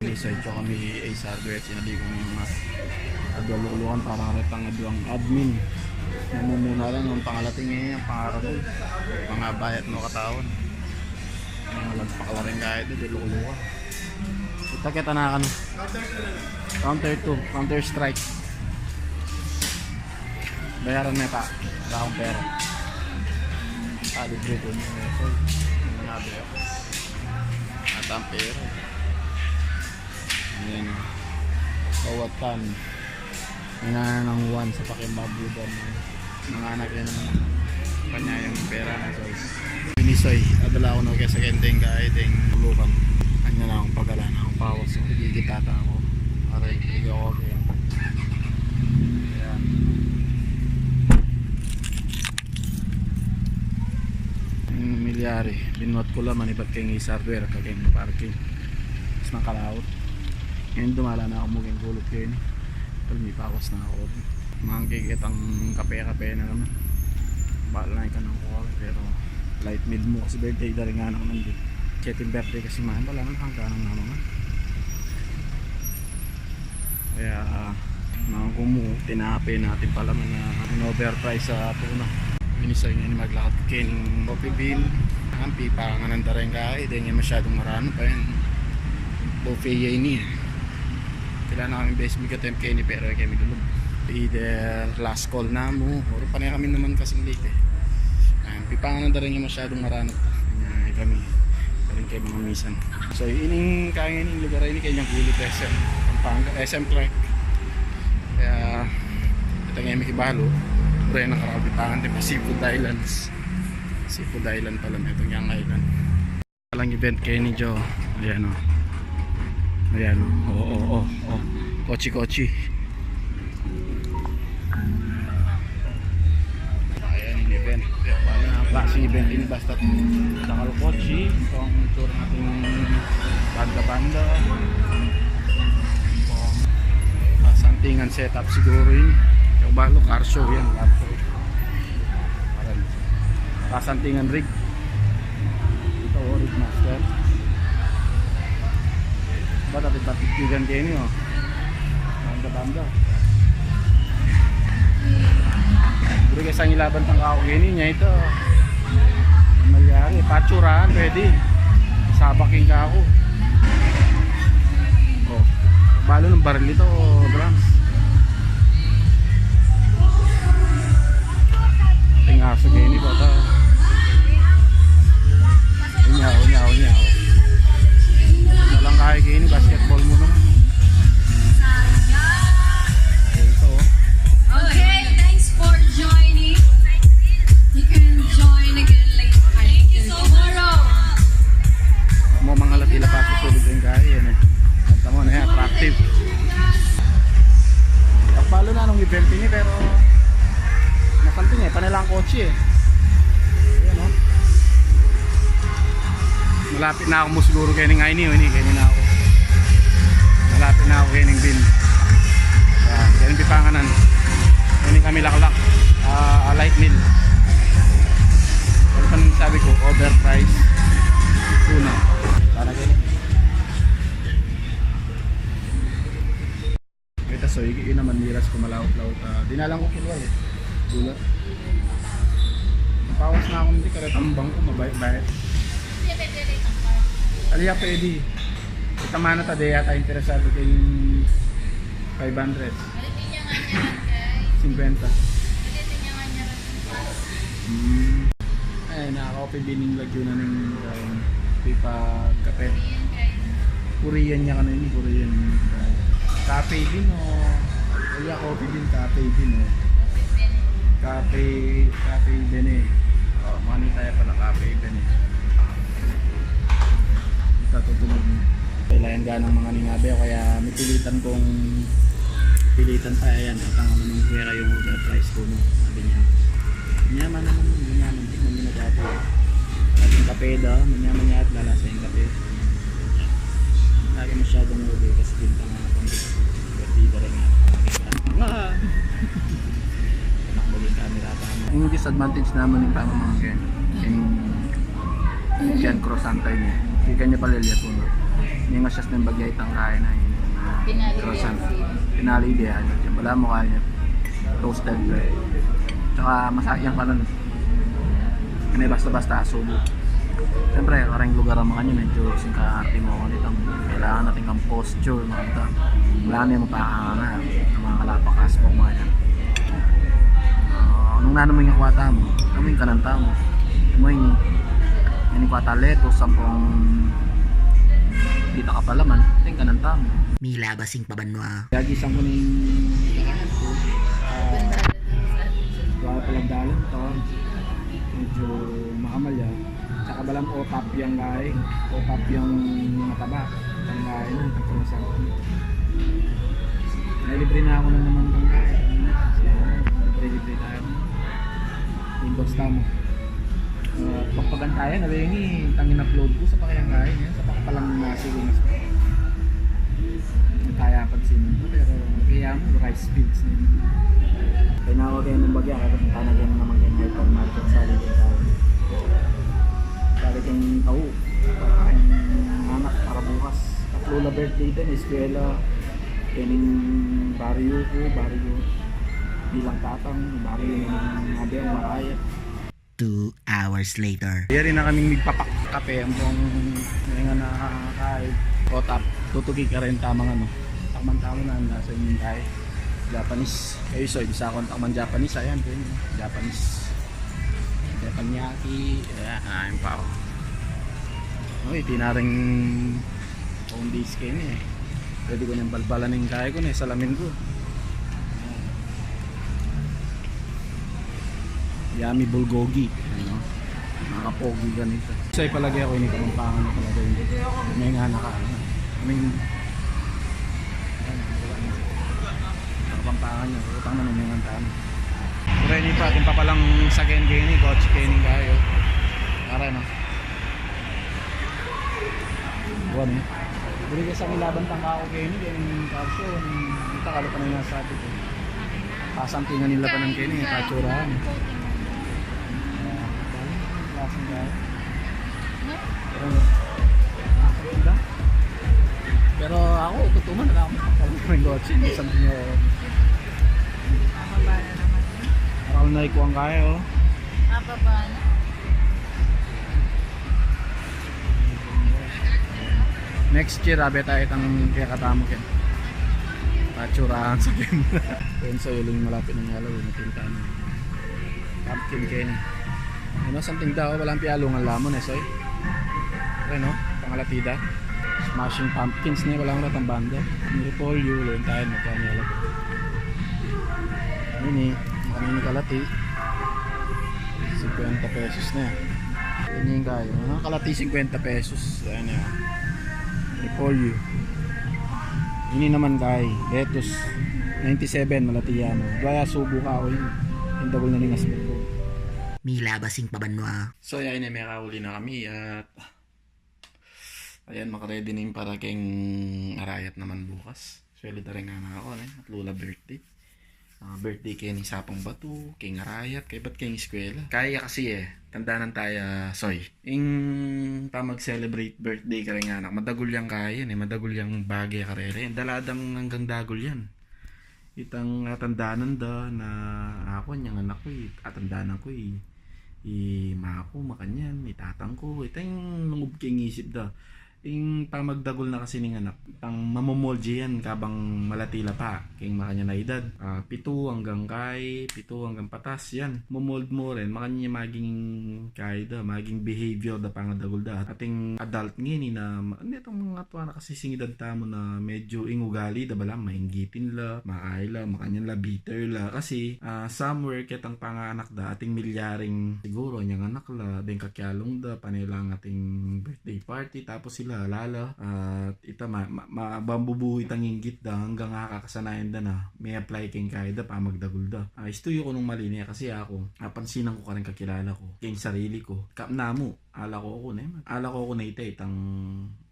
Isay tsaka may Ace Hardware, sinali ko yung mga adwalulukan para karitang adwang admin. Namumuna lang yung pangalating ngayon, yung pangarap ko. Mga bayat no katawan. Mga magpakala rin kahit ito, lulukan. Kita na ano. Counter 2, Counter Strike. Bayaran na pa. Wala akong pera. Libre ko yung message. Nangyari ako. At ang pera. Ayan. Bawat tan. Hinana ng 1 sa pakimbabudan. Mga anak yan naman. Kanya yung pera na size. Pinisoy. Adala ko na kaya sa kendeng kahit yung lukan. Kanya na akong pagala na akong pawas. Nagigitata ako. Aray, hindi ako okay. Ayan. Yung milyari. Binuhat ko lang manipat kayong Ace Hardware. Kagayang parking. Tapos nakalawot. Ngayon dumala na ako muging gulot kayo. Pero may pawas na ako. Mga kikitang kape-kape na naman. Bahala na ka ng kuha. Pero light meal mo kasi birthday na rin nga naman nandun. Cheting birthday kasi man. Wala nang hanggang ng naman. Kaya mga kumu, tinape natin pala na overprice sa tuna. Minisay nga ni maglakad kayo ng coffee bean. Ang pipa nga nanda rin kahit. Hindi nga masyadong marano pa yun. Buffet yun niya. Kailangan kami base mig attempt kayo ni pero kami dulog. Either last call na mo or panay kami naman kasing late eh. Pipangan na rin yung masyadong marano. Kaya kami rin kayo mga misan. So ining kaya ng lugar ay ini kanyang gulit SM Pampanga, SM Clark. Kaya ito nga yung Mikibalo. Pero yung nakarabitangan din pa Seafood Islands. Seafood Island pala na itong Young Island. Walang event kayo ni Joe. Ayan o. Ayan o. Kochi. Ayan yung event. Wala na klaseng event ini basta sakal Kochi. Ito ang tour natin banda-banda. Santingan setup siguro yun. Yung balo car show yan. Kasantingan rig. Ito rig master. Ba't ating patitigan kayo niyo? Banda-banda. Pero kasi ang ilaban ng kakugini niya ito. Malyari, patsurahan pwede. Sabaking ka ako. Oh, balo ng baril ito, drums. Ating aso kayo ni bata. Unyaw. Walang kaya kayo ni basketball mo naman. Ito Okay, thanks for joining. You can join again later. Thank you tomorrow. mo mga latila pa susulod yung kaya yan eh. At mo na yan, attractive. Palo na nung event ini pero nakanting eh, panilang kotse eh. Ayan o. Malapit na ako mo siguro kayo ng ngayon eh, kayo na ako. Malapit na ako kayo ng bin. Ayan, kaya ng pipanganan. Kaya kami laklak, light meal. Pero panong sabi ko, overpriced tuna. Para kayo. Kita so, yun naman miras ko malawot-lawot. Dinalang ko kilwa eh. Gulat. Napawas na ako hindi karatambang ko, mabayat-bayat. Aliya pwede. Itamana ta de yata interesado kayong 500. 50. Ay, nakaka-coffee bining lagyo na ng pipa kape. Korean niya ka na yun, Korean. Cafe din o. Aliya coffee din, cafe din o. Cafe din eh. Mani tayo pala cafe din eh. Tutulog kailangan ganang mga ningabe kaya may pilitan pa yan at ang naman kuya yung overprice ko no sabi niya manyaman naman manyaman di mo ginagato at yung kape daw manyaman niya at lalasa yung kape lagi masyadong ubi kasi pinta nga akong batida rin nga nakabagin camera pa yung disadvantage naman yung pamamangkin yung cross antay niya hindi kanya paliliat mo Ngayon nga siya ng bagay itang kaya na yun. Croissant. Pinali ideal. Wala mo kaya. Toasted bread. Tsaka masayang pa nun. Hindi basta-basta subo. Siyempre, karang lugar ang mga nyo, medyo singkaarte mo nitong kailangan natin kang posture, mga ito. Wala na yung mapakakanga ng mga kalapakas po mga yan. Nung nanamoy yung kwata mo, namoy yung kananta mo. Namoy yung kwata letos, sampung dita ka pala man, ito yung kananta mo. Mila basing pabanwa. Gagisang ko na yung kakahan ko. Wala palang dalan to. Medyo makamalya. Tsaka balang o-top yung guy. O-top yung mataba. Ang guy nun, ang kumasang. Nailibre na ako na naman ng guy. Libre tayo. Inbox tamo. Pagpagantayan, nabengi, tangin upload ko sa pakayang guy. Sa pakapalang nasilunas ko. Kaya pansin mo, pero kaya mo, rice fields na yun. Kaya na kayo ng bagya, kaya kung tanagyan naman kayo ng hypermarket sa alin kayo. Kaya kayong tao, kayong anak para bukas. At Lola birthday din, eskwela, kaning baryo ko, baryo bilang tatang, baryo ng nabi ang marayat. 2 hours later. Kaya rin na kaming magpapakape, ang buong nga na kahit o tap, tutugi ka rin tamang ano. Takman-tamo na nasa inyong tayo. Japanese. Kayo so, isa akong takman Japanese. Ayan, din. Japanese. Japanyaki. Ayan pa ako. Uy, tinaring phone days kayo eh. Pwede ko niyang balbalan ng kaya ko na salamin ko. Yummy bulgogi. Ano? Nakapogi ganito. So, palagi ako ini kamampangan na talaga yun. May nga naka. Nakapampangan niya. Utang na naman yung tama. Pero yun pa. Kung pa palang sa Kenny, Gotchi Kenny kayo. Para no. Buwan eh. Buli ka sa kilaban tang ako Kenny. Kaya yung kapso. Ito kalo pa na yung nasa atin. Kasantingan nila pa ng Kenny. Katsurahan. Klaseng gaya. Pero ako, tutuman na ako ng Gotchi. Isang nyo. Mababa na naman. Parang naikuha kaya oh. Mababa na. Next year, abe tayo itang kaya katamo kin. Patsurahan sa game. Ayun sa yung malapit ng yellow. Natinta na. Pumpkin Kenny. Ano, something daw. Walang pialungan lamon eh, soy. Okay no? Pangalatida. Smashing Pumpkins na walang ratang banda. Niripolyo. Loon tayo magkanyala ko. Ayun eh. Kanini kalati. 50 pesos na yan. Ganyan kayo. Kalati 50 pesos. Ayan na yan. Repolyo. Ini naman kay lettuce 97 malatiya mo. Gaya subo ka o yun. Yung double na ningas mo. Mila basing pabanwa. So ayan may kahuli na kami at ayan makaredy na yung para keng arayat naman bukas. Swelid na rin nga na ako at Lola birthday. Birthday kay ni Sapang Bato, kay Arayat, kay ba't kay eskwela. Kaya kasi tandaanan tayo, soy. Ing pa mag-celebrate birthday ka rin anak, madagol yang kaya, madagol yang bagay ka rin. Daladang hanggang dagol yan. Itang tandaanan da na ako niyang anak ko, atandaanan ko mako, makanyan, itatang ko, itang nungub king isip da. Ing pamagdagol na kasi ning anak pang mamomolje yan kabang malatila pa king makanya na edad 7 hanggang 7 hanggang patas yan momold mo rin makanya maging kay da maging behavior da pangadagol da ating adult ngini na itong mga tuwa na kasi singidad tamo na medyo ingugali da bala mainggitin la maayla makanya la bitter la kasi somewhere ketang panganak da ating milyaring siguro nyang anak la den kakyalong da panilang ating birthday party tapos sila lala at ita mabambubuhi tang inggit da hanggang kakasanayan da na may apply king kaya da pa magdagol da istuyo ko nung mali niya kasi ako pansinan ko ka rin kakilala ko king sarili ko kap namo ala ko ako na ita itang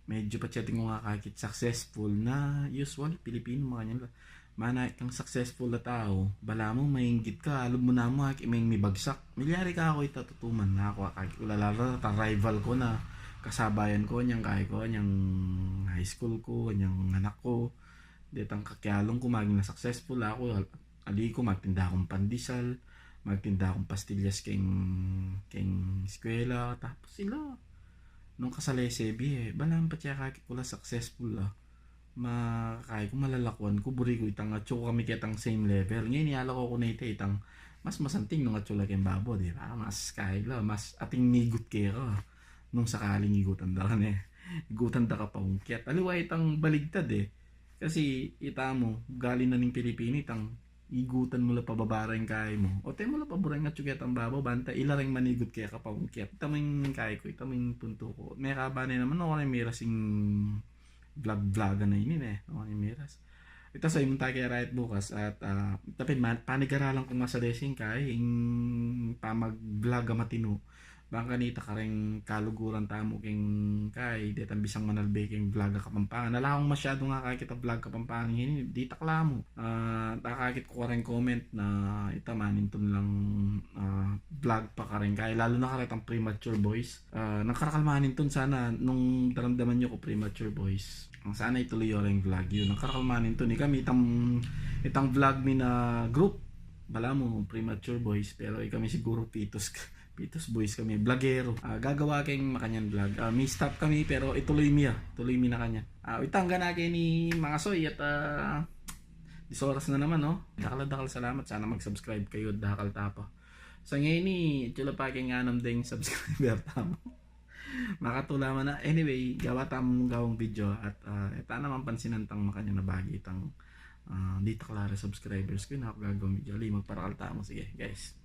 medyo pa-chatting ko nga kakit successful na usual Pilipino mga nyan mana kang successful na tao bala mo mainggit ka alam mo na mo may bagsak milyari ka ako itatutuman na ako ulalala ta rival ko na kasabayan ko niyang kay ko niyang high school ko niyang anak ko detang kakyalong ko maging na successful ako ali ko magtinda akong pandesal magtinda akong pastillas keng eskwela tapos sila nung kasali sebi balang pa siya kakit ko la successful makakay ko malalakwan ko buri ko itang atso kami kitang same level ngayon niala ko na itang mas masanting nung atso lagi babo di ba mas kay la mas ating nigut kero nung sakaling igutan da kan igutan da ka pa unkyat aliwa itang baligtad kasi ita mo galing na ning Pilipini itang igutan mo la pababarang kay mo o tayo mo la paborang atso kitang babo banta ilarang manigut kaya ka pa unkyat itaming kay ko itaming punto ko may kabane naman ako na mirasing vlog na yun ako na miras ito sa imong tayo kaya right bukas at tapin panigaralan ko nga sa desing kay pamag vlog matino bangka nita ka rin kaluguran tamo king kay detang bisang manalbe king vlog Kapampangan nalakong masyado nga kay kita vlog Kapampangan hindi di takla mo takakit ko rin comment na itamanin ton lang vlog pa ka rin kay lalo na ka rin ang premature boys nakarakalmanin ton sana nung daramdaman nyo ko premature boys sana ituloy yung vlog yun nakarakalmanin ton kami itang vlog mi na group bala mo premature boys pero kami siguro Pitos boys kami, vlogero. Gagawa kayong makanyan vlog. May stop kami pero ituloy mi na kanya. Itangga na kayo ni mga soy at disoras na naman no. Dakal salamat. Sana mag-subscribe kayo dakal tapa. Sa ngayon ni chula pa kayong anam ding subscriber tamo. Makatula man na. Anyway, gawa tamong gawang video at ito naman pansinan tang makanya na bagi itang dito klaro subscribers ko na ako gagawang video. Magparakal tamo. Sige guys.